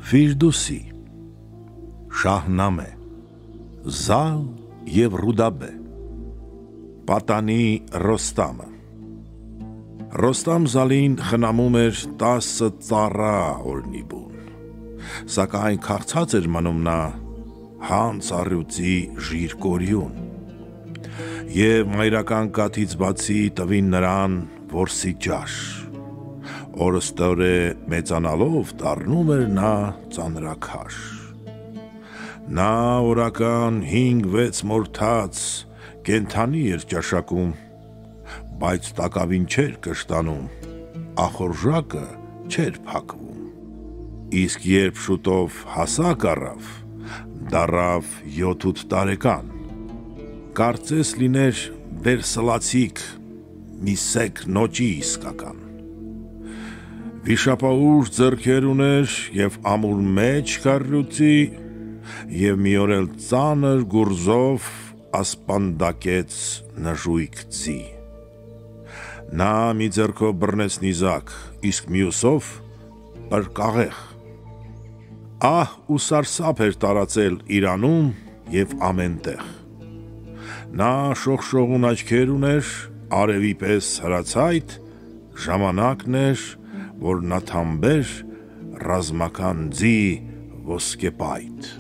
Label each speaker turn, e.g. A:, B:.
A: Ֆիրդուսի, Շահնամե, Զալ և Ռուդաբե, Պատանի Ռոստամը։ Ռոստամ Զալին խնամում էր 10 ծառա օրնի բուն, սակայն քաղցած էր մնում նա հանց առյուծի ժիր-կորյուն, և մայրական կաթից բացի տվին նրան որսի ճաշ, օրըստօրե մեծանալով դառնում էր նա ծանրաքաշ։ Նա օրական 5-6 մորթաց կենդանի էր ճաշակում, բայց տակավին չէր կշտանում, ախորժակը չէր փակվում, իսկ երբ շուտով հասակ առավ, դառավ 7-8 տարեկան, կարծես լիներ վերսլացիք մի սեկ նոճի իսկական, վիշապաուժ ձեռքեր ուներ և ամուր մեջք առյուծի, և մի օր էլ ծանր գուրզով ասպանդակեց նժույգ ձի։ Նա մի ձեռքով բռնեց նիզակ, իսկ մյուսով պրկաղեղ։ Ահ ու սարսափ էր տարածել Իրանում և ամեն տեղ։ Նա շողշողուն աչքեր ուներ, արևի պես հրացայտ, ժամանակն էր, որ նա թամբեր ռազմական ձի ոսկեպայթ։